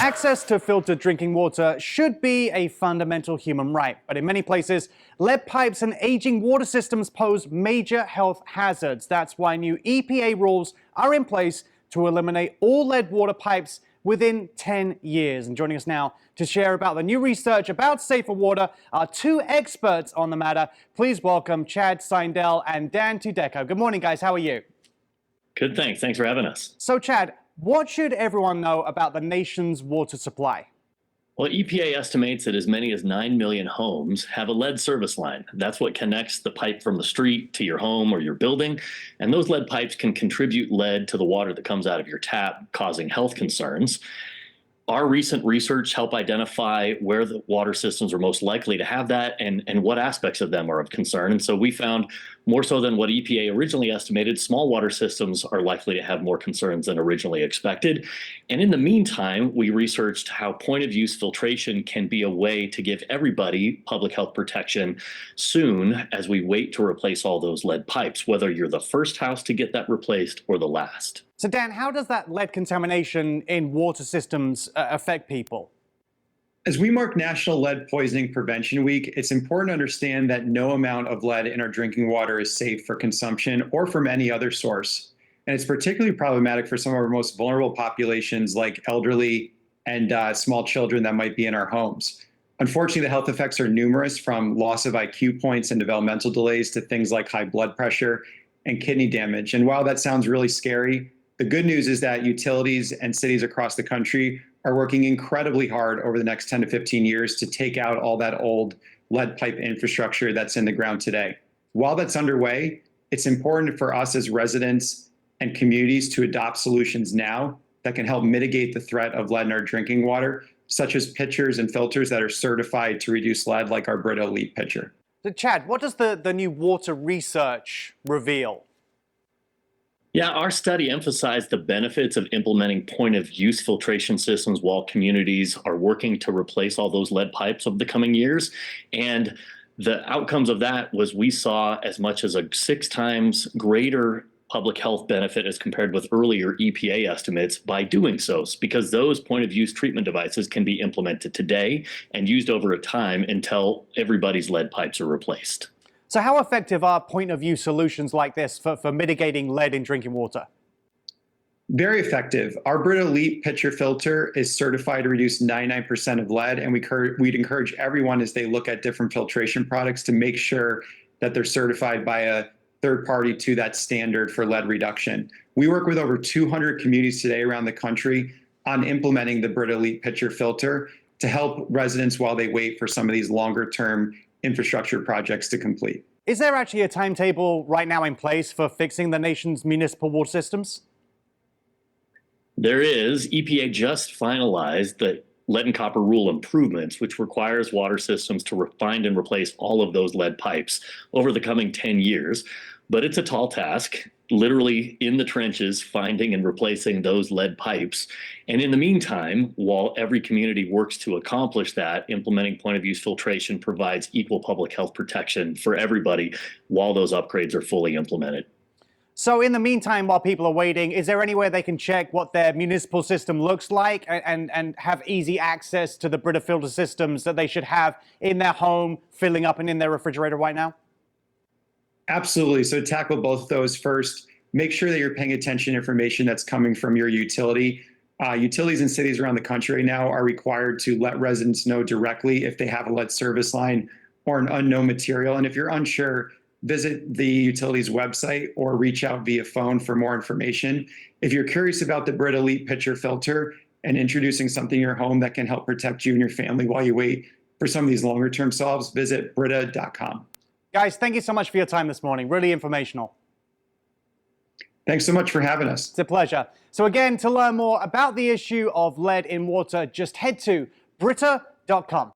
Access to filtered drinking water should be a fundamental human right, but in many places, lead pipes and aging water systems pose major health hazards. That's why new EPA rules are in place to eliminate all lead water pipes within 10 years. And joining us now to share about the new research about safer water are two experts on the matter. Please welcome Chad Seidel and Dan Tudesco. Good morning, guys. How are you? Good, thanks. Thanks for having us. So, Chad, what should everyone know about the nation's water supply? Well, EPA estimates that as many as 9 million homes have a lead service line. That's what connects the pipe from the street to your home or your building. And those lead pipes can contribute lead to the water that comes out of your tap, causing health concerns. Our recent research helped identify where the water systems are most likely to have that and what aspects of them are of concern. And so we found, more so than what EPA originally estimated, small water systems are likely to have more concerns than originally expected. And in the meantime, we researched how point-of-use filtration can be a way to give everybody public health protection soon as we wait to replace all those lead pipes, whether you're the first house to get that replaced or the last. So, Dan, how does that lead contamination in water systems affect people? As we mark National Lead Poisoning Prevention Week, it's important to understand that no amount of lead in our drinking water is safe for consumption or from any other source. And it's particularly problematic for some of our most vulnerable populations like elderly and small children that might be in our homes. Unfortunately, the health effects are numerous, from loss of IQ points and developmental delays to things like high blood pressure and kidney damage. And while that sounds really scary, the good news is that utilities and cities across the country are working incredibly hard over the next 10 to 15 years to take out all that old lead pipe infrastructure that's in the ground today. While that's underway, it's important for us as residents and communities to adopt solutions now that can help mitigate the threat of lead in our drinking water, such as pitchers and filters that are certified to reduce lead, like our Brita Elite pitcher. So, Chad, what does the new water research reveal? Yeah, our study emphasized the benefits of implementing point-of-use filtration systems while communities are working to replace all those lead pipes over the coming years. And the outcomes of that was we saw as much as a 6 times greater public health benefit as compared with earlier EPA estimates by doing so, because those point-of-use treatment devices can be implemented today and used over a time until everybody's lead pipes are replaced. So how effective are point-of-use solutions like this for mitigating lead in drinking water? Very effective. Our Brita Elite pitcher filter is certified to reduce 99% of lead, and we'd encourage everyone as they look at different filtration products to make sure that they're certified by a third party to that standard for lead reduction. We work with over 200 communities today around the country on implementing the Brita Elite pitcher filter to help residents while they wait for some of these longer-term infrastructure projects to complete. Is there actually a timetable right now in place for fixing the nation's municipal water systems? There is. EPA just finalized the lead and copper rule improvements, which requires water systems to find and replace all of those lead pipes over the coming 10 years. But it's a tall task, literally in the trenches, finding and replacing those lead pipes. And in the meantime, while every community works to accomplish that, implementing point-of-use filtration provides equal public health protection for everybody while those upgrades are fully implemented. So in the meantime, while people are waiting, is there any way they can check what their municipal system looks like and have easy access to the Brita filter systems that they should have in their home, filling up and in their refrigerator right now? Absolutely. So tackle both of those first. Make sure that you're paying attention to information that's coming from your utility. Utilities in cities around the country right now are required to let residents know directly if they have a lead service line or an unknown material. And if you're unsure, visit the utility's website or reach out via phone for more information. If you're curious about the Brita Elite pitcher filter and introducing something in your home that can help protect you and your family while you wait for some of these longer term solves, visit brita.com. Guys, thank you so much for your time this morning. Really informational. Thanks so much for having us. It's a pleasure. So again, to learn more about the issue of lead in water, just head to brita.com.